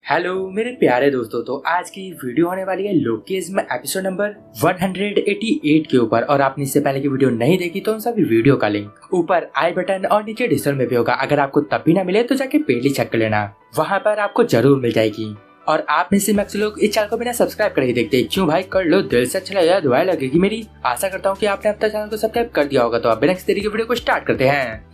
Hello मेरे प्यारे दोस्तों, तो आज की वीडियो होने वाली है लोकेज एपिसोड नंबर 188 के ऊपर। और आपने इससे पहले की वीडियो नहीं देखी तो उन सभी वीडियो का लिंक ऊपर आई बटन और नीचे डिस्क्रिप्शन में भी होगा। अगर आपको तब भी ना मिले तो जाके पहले चेक कर लेना, वहाँ पर आपको जरूर मिल जाएगी। और आप में से मैक्स लोग इस चैनल को बिना सब्सक्राइब कर ही देखते, क्यों भाई? कर लो, दिल से अच्छा लगा, दुआएं लगेगी मेरी। आशा करता हूँ कि आपने अब तक चैनल को सब्सक्राइब कर दिया होगा। तो आप बिना किसी तरीके वीडियो को स्टार्ट करते हैं।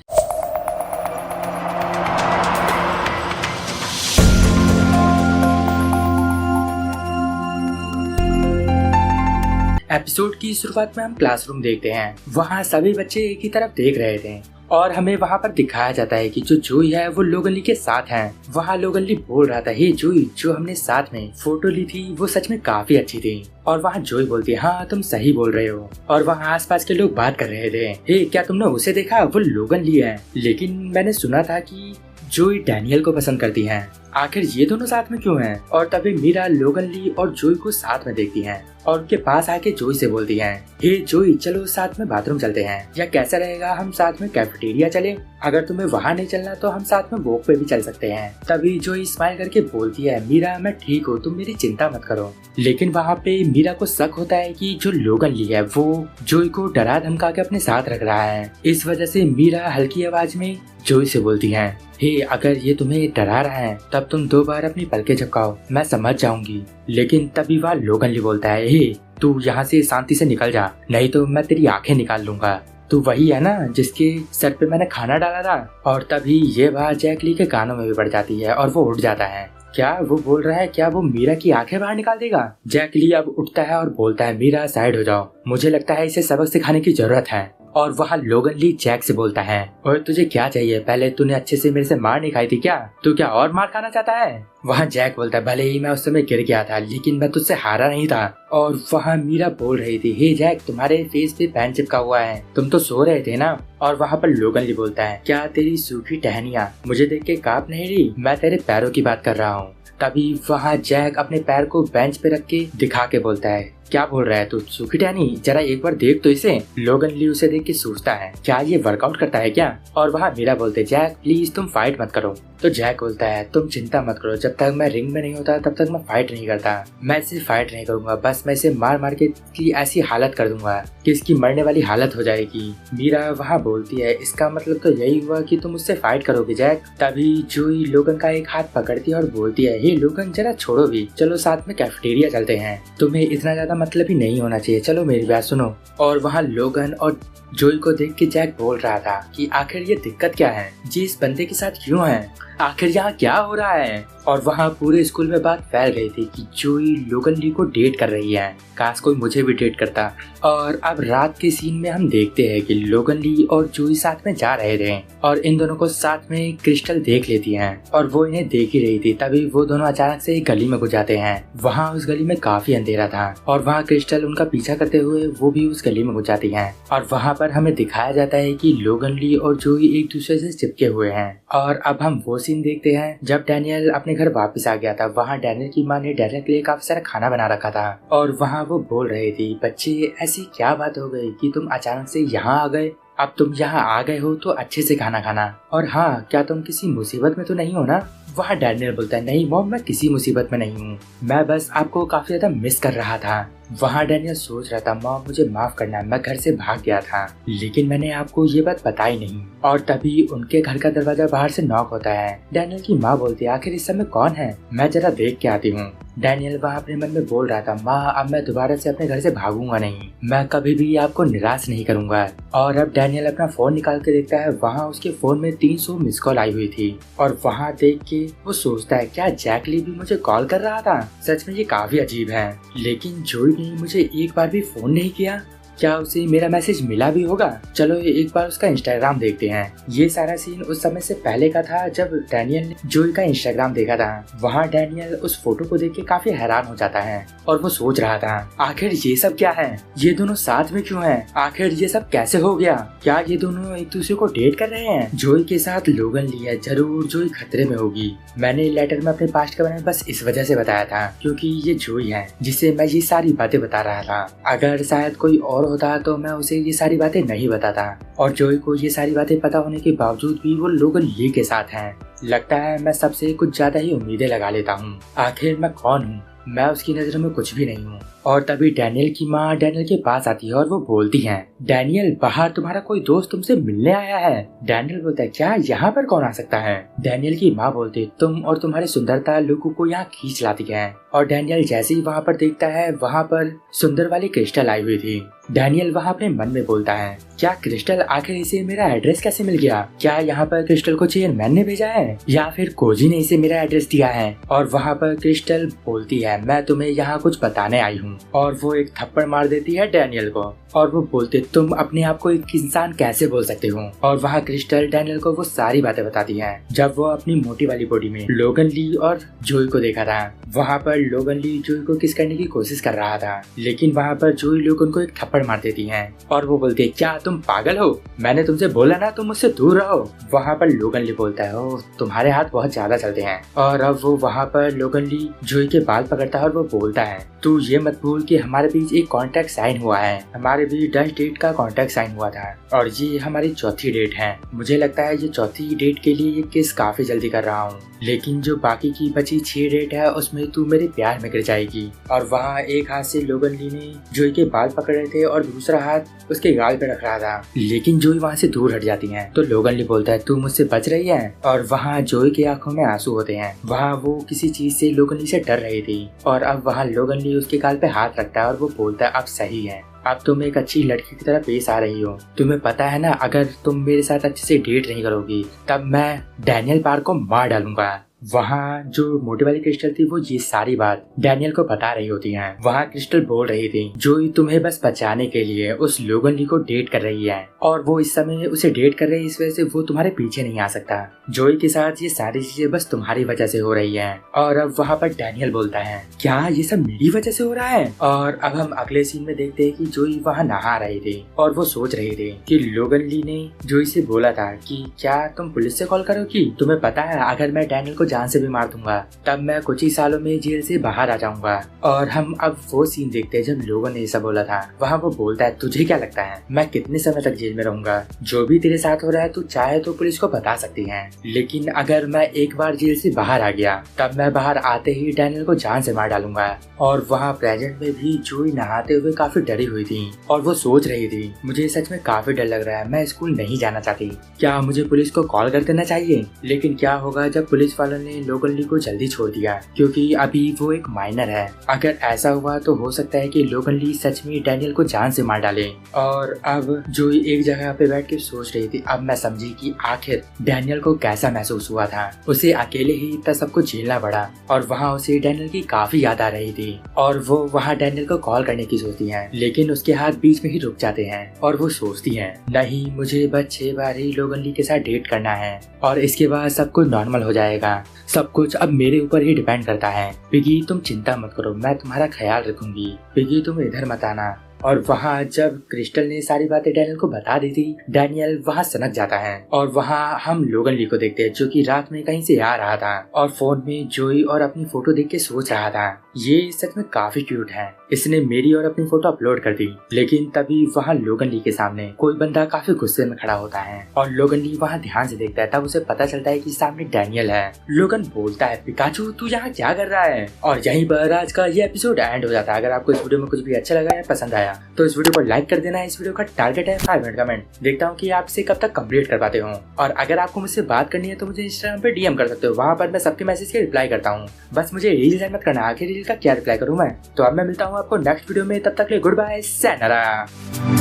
एपिसोड की शुरुआत में हम क्लासरूम देखते हैं। वहाँ सभी बच्चे एक ही तरफ देख रहे थे और हमें वहाँ पर दिखाया जाता है कि जो जूही है वो लोगन ली के साथ है। वहाँ लोगन ली बोल रहा था, हे जूही, जो हमने साथ में फोटो ली थी वो सच में काफी अच्छी थी। और वहाँ जूही बोलती है, हाँ तुम सही बोल रहे हो। और वहाँ आसपास के लोग बात कर रहे थे, हे क्या तुमने उसे देखा? वो लोगन ली है, लेकिन मैंने सुना था कि जूही डैनियल को पसंद करती है। आखिर ये दोनों साथ में क्यों हैं? और तभी मीरा लोगन ली और जूही को साथ में देखती है और उनके पास आके जूही से बोलती है, हे जूही, चलो साथ में बाथरूम चलते हैं, या कैसा रहेगा हम साथ में कैफेटेरिया चले? अगर तुम्हें वहाँ नहीं चलना तो हम साथ में वॉक पे भी चल सकते हैं। तभी जूही स्माइल करके बोलती है, मीरा मैं ठीक हूँ, तुम मेरी चिंता मत करो। लेकिन वहाँ पे मीरा को शक होता है कि जो लोगन ली है वो जूही को डरा धमका के अपने साथ रख रहा है। इस वजह से मीरा हल्की आवाज में जूही से बोलती है, हे अगर ये तुम्हें डरा रहा है तब तुम 2 बार अपनी पलकें झपकाओ, मैं समझ जाऊंगी। लेकिन तभी वह लोगन ली बोलता है, हे तू यहाँ से शांति से निकल जा, नहीं तो मैं तेरी आंखें निकाल लूंगा। तू वही है ना जिसके सर पे मैंने खाना डाला था? और तभी ये बात जैक ली के कानों में भी पड़ जाती है और वो उठ जाता है। क्या वो बोल रहा है, क्या वो मीरा की आंखें बाहर निकाल देगा? जैक ली अब उठता है और बोलता है, मीरा साइड हो जाओ, मुझे लगता है इसे सबक सिखाने की जरूरत है। और वहाँ लोगन ली जैक से बोलता है, और तुझे क्या चाहिए? पहले तूने अच्छे से मेरे से मार नहीं खाई थी क्या? तू क्या और मार खाना चाहता है? वहाँ जैक बोलता है, भले ही मैं उस समय गिर गया था लेकिन मैं तुझसे हारा नहीं था। और वहाँ मीरा बोल रही थी, हे जैक, तुम्हारे फेस पे पैन चिपका हुआ है, तुम तो सो रहे थे ना? और वहाँ पर लोगन ली बोलता है, क्या तेरी सूखी टहनियाँ मुझे देख के कांप नहीं रही? मैं तेरे पैरों की बात कर रहा हूँ। तभी वहाँ जैक अपने पैर को बेंच पे रख के दिखा के बोलता है, क्या बोल रहा है तू? सूखी टहनी, जरा एक बार देख तो इसे। लोगन ली उसे देख के सोचता है, क्या ये वर्कआउट करता है क्या? और वहाँ मीरा बोलते, जैक प्लीज तुम फाइट मत करो। तो जैक बोलता है, तुम चिंता मत करो, जब तक मैं रिंग में नहीं होता तब तक मैं फाइट नहीं करता। मैं इसे फाइट नहीं करूंगा, बस मैं इसे मार मार के इसकी ऐसी हालत कर दूंगा कि इसकी मरने वाली हालत हो जाएगी। मीरा वहाँ बोलती है, इसका मतलब तो यही हुआ कि तुम उससे फाइट करोगे जैक? तभी जूही लोगन का एक हाथ पकड़ती है और बोलती है, हे लोगन जरा छोड़ो भी, चलो साथ में कैफेटेरिया चलते हैं, तुम्हें इतना ज्यादा मतलब ही नहीं होना चाहिए, चलो मेरी बात सुनो। और वहाँ लोगन और जूही को देख के जैक बोल रहा था कि आखिर ये दिक्कत क्या है, जी इस बंदे के साथ क्यों है, आखिर यहाँ क्या हो रहा है? और वहाँ पूरे स्कूल में बात फैल गई थी कि जूही लोगन ली को डेट कर रही है, काश कोई मुझे भी डेट करता। और अब रात के सीन में हम देखते हैं कि लोगन ली और जूही साथ में जा रहे थे और इन दोनों को साथ में क्रिस्टल देख लेती है और वो इन्हें देख ही रही थी। तभी वो दोनों अचानक से एक गली में घुस जाते हैं। वहाँ उस गली में काफी अंधेरा था और वहाँ क्रिस्टल उनका पीछा करते हुए वो भी उस गली में घुस जाती है। और वहाँ पर हमें दिखाया जाता है कि लोगन ली और जूही एक दूसरे से चिपके हुए हैं। और अब हम वो सीन देखते हैं जब डैनियल अपने घर वापस आ गया था। वहाँ डैनियल की माँ ने डैनियल के लिए काफी सारा खाना बना रखा था और वहाँ वो बोल रही थी, बच्चे ऐसी क्या बात हो गई कि तुम अचानक से यहाँ आ गए? अब तुम यहाँ आ गए हो तो अच्छे से खाना खाना, और हाँ क्या तुम किसी मुसीबत में तो नहीं हो ना? वहाँ डैनियल बोलता है, नहीं मॉम, मैं किसी मुसीबत में नहीं हूँ, मैं बस आपको काफी ज्यादा मिस कर रहा था। वहाँ डैनियल सोच रहा था, मॉम मुझे माफ करना, मैं घर से भाग गया था लेकिन मैंने आपको ये बात बताई नहीं। और तभी उनके घर का दरवाजा बाहर से नॉक होता है। डैनियल की माँ बोलती है, आखिर इस समय कौन है, मैं जरा देख के आती हूँ। डैनियल वहाँ अपने मन में बोल रहा था, माँ अब मैं दोबारा से अपने घर से भागूंगा नहीं, मैं कभी भी आपको निराश नहीं करूंगा। और अब डैनियल अपना फोन निकाल के देखता है, वहाँ उसके फोन में 300 मिस कॉल आई हुई थी। और वहाँ देख के वो सोचता है, क्या जैक ली भी मुझे कॉल कर रहा था? सच में ये काफी अजीब है, लेकिन जूही ने मुझे एक बार भी फोन नहीं किया, क्या उसे मेरा मैसेज मिला भी होगा? चलो एक बार उसका इंस्टाग्राम देखते हैं। ये सारा सीन उस समय से पहले का था जब डैनियल ने जूही का इंस्टाग्राम देखा था। वहाँ डैनियल उस फोटो को देख के काफी हैरान हो जाता है और वो सोच रहा था, आखिर ये सब क्या है, ये दोनों साथ में क्यों हैं? आखिर ये सब कैसे हो गया? क्या ये दोनों एक दूसरे को डेट कर रहे हैं? जूही के साथ लोगन ली है, जरूर जूही खतरे में होगी। मैंने लेटर में अपने पास्ट के बारे में बस इस वजह से बताया था क्योंकि ये जूही है जिसे मैं ये सारी बातें बता रहा था। अगर शायद कोई और होता तो मैं उसे ये सारी बातें नहीं बताता। और जॉय को ये सारी बातें पता होने के बावजूद भी वो लोगन ली के साथ हैं। लगता है मैं सबसे कुछ ज्यादा ही उम्मीदें लगा लेता हूँ। आखिर मैं कौन हूँ? मैं उसकी नजरों में कुछ भी नहीं हूँ। और तभी डैनियल की माँ डैनियल के पास आती है और वो बोलती है, डैनियल बाहर तुम्हारा कोई दोस्त तुमसे मिलने आया है। डैनियल बोलता है, क्या यहाँ पर कौन आ सकता है? डैनियल की माँ बोलती है, तुम और तुम्हारी सुंदरता लोगों को यहाँ खींच लाती है। और डैनियल जैसे ही वहाँ पर देखता है, वहाँ पर सुंदर वाली क्रिस्टल आई हुई थी। डैनियल वहाँ अपने मन में बोलता है, क्या क्रिस्टल, आखिर इसे मेरा एड्रेस कैसे मिल गया? क्या यहाँ पर क्रिस्टल को चेयरमैन ने भेजा है या फिर कोजी ने इसे मेरा एड्रेस दिया है? और वहाँ पर क्रिस्टल बोलती है, मैं तुम्हें यहाँ कुछ बताने आई हूँ। और वो एक थप्पड़ मार देती है डैनियल को और वो बोलते, तुम अपने आप को एक इंसान कैसे बोल सकते हो? और वहाँ क्रिस्टल डैनियल को वो सारी बातें बताती है। जब वो अपनी मोटी वाली बॉडी में लोगन ली और जोई को देखा था, वहाँ पर लोगन ली जोई को किस करने की कोशिश कर रहा था, लेकिन वहाँ पर जोई लोगन को एक थप्पड़ मार देती है और वो बोलते, क्या तुम पागल हो? मैंने तुमसे बोला ना तुम मुझसे दूर रहो। वहाँ पर लोगन ली बोलता है, ओ तुम्हारे हाथ बहुत ज्यादा चलते हैं। और अब वो वहाँ पर लोगन ली जोई के बाल पकड़ता है और वो बोलता है, तू ये मत भूल कि हमारे बीच एक कॉन्ट्रैक्ट साइन हुआ है। हमारे बीच 10 डेट का कॉन्ट्रैक्ट साइन हुआ था और ये हमारी चौथी डेट है। मुझे लगता है ये चौथी डेट के लिए ये केस काफी जल्दी कर रहा हूँ, लेकिन जो बाकी की बची 6 डेट है उसमें तू मेरे प्यार में गिर जाएगी। और वहाँ एक हाथ से लोगन ली ने जोई के बाल पकड़ रहे थे और दूसरा हाथ उसके गाल पे रख रहा था, लेकिन जोई वहाँ से दूर हट जाती है। तो लोगन ली बोलता है, तू मुझसे बच रही है? और वहाँ जोई की आंखों में आंसू होते हैं। वहाँ वो किसी चीज से लोगन ली से डर रही थी और अब वहाँ लोगन ली उसके गाल पे हाथ रखता है और वो बोलता है, अब सही है, अब तुम एक अच्छी लड़की की तरह पेश आ रही हो। तुम्हें पता है ना, अगर तुम मेरे साथ अच्छे से डेट नहीं करोगी तब मैं डैनियल पार्क को मार डालूंगा। वहाँ जो मोटी वाली क्रिस्टल थी वो ये सारी बात डैनियल को बता रही होती है। वहाँ क्रिस्टल बोल रही थी, जोई तुम्हें बस बचाने के लिए उस लोगन ली को डेट कर रही है और वो इस समय उसे डेट कर रही है, इस वजह से वो तुम्हारे पीछे नहीं आ सकता। जोई के साथ ये सारी चीजें बस तुम्हारी वजह से हो रही है। और अब वहाँ पर डैनियल बोलता है, क्या ये सब मेरी वजह से हो रहा है? और अब हम अगले सीन में देखते हैं कि जोई वहाँ नहा रही थी और वो सोच रही थी कि लोगन ली ने जोई से बोला था कि क्या तुम पुलिस से कॉल करोगी? तुम्हें पता है अगर मैं डैनियल को जान से भी मार दूंगा तब मैं कुछ ही सालों में जेल से बाहर आ जाऊंगा। और हम अब वो सीन देखते हैं जब लोगों ने ऐसा बोला था। वहाँ वो बोलता है, तुझे क्या लगता है मैं कितने समय तक जेल में रहूंगा? जो भी तेरे साथ हो रहा है तू चाहे तो पुलिस को बता सकती है, लेकिन अगर मैं एक बार जेल से बाहर आ गया तब मैं बाहर आते ही डैनियल को जान से मार डालूंगा। और वहाँ प्रेजेंट में भी जोई नहाते हुए काफी डरी हुई थी और वो सोच रही थी, मुझे सच में काफी डर लग रहा है, मैं स्कूल नहीं जाना चाहती। क्या मुझे पुलिस को कॉल कर देना चाहिए? लेकिन क्या होगा जब पुलिस वालों ने लोगन ली को जल्दी छोड़ दिया, क्योंकि अभी वो एक माइनर है। अगर ऐसा हुआ तो हो सकता है कि लोगन ली सच में डैनियल को जान से मार डाले। और अब जोई एक जगह पे बैठ के सोच रही थी। अब मैं समझी कि आखिर डैनियल को कैसा महसूस हुआ था। उसे अकेले ही इतना सब कुछ झेलना पड़ा और वहाँ उसे डैनियल की काफी याद आ रही थी और वो वहाँ डैनियल को कॉल करने की सोचती है, लेकिन उसके हाथ बीच में ही रुक जाते हैं और वो सोचती है, नहीं मुझे बस 6 बार ही लोगन ली के साथ डेट करना है और इसके बाद सब कुछ नॉर्मल हो जाएगा। सब कुछ अब मेरे ऊपर ही डिपेंड करता है। पिगी तुम चिंता मत करो, मैं तुम्हारा ख्याल रखूंगी। पिगी तुम इधर मत आना। और वहाँ जब क्रिस्टल ने सारी बातें डैनियल को बता दी थी, डैनियल वहाँ सनक जाता है और वहाँ हम लोगन ली को देखते हैं जो कि रात में कहीं से आ रहा था और फोन में जोई और अपनी फोटो देख के सोच रहा था, ये सच में काफी क्यूट है, इसने मेरी और अपनी फोटो अपलोड कर दी। लेकिन तभी वहाँ लोगन ली के सामने कोई बंदा काफी गुस्से में खड़ा होता है और लोगन ली वहाँ ध्यान से देखता है, तब उसे पता चलता है कि सामने डैनियल है। लोगन बोलता है, पिकाचू तू यहाँ क्या कर रहा है? और यहीं पर आज का ये एपिसोड एंड हो जाता है। अगर आपको इस वीडियो में कुछ भी अच्छा लगा या पसंद आया तो इस वीडियो को लाइक कर देना। इस वीडियो का टारगेट है 500 कमेंट। देखता हूँ कि आप इसे कब तक कंप्लीट कर पाते हो। और अगर आपको मुझसे बात करनी है तो मुझे इंस्टाग्राम पे डीएम कर सकते हो, वहाँ पर मैं सबके मैसेज के रिप्लाई करता हूँ। बस मुझे रील सेंड मत करना, आखिर रील का क्या रिप्लाई करूँ मैं। तो अब मैं मिलता हूँ आपको नेक्स्ट वीडियो में, तब तक के लिए गुड बाय, sayonara।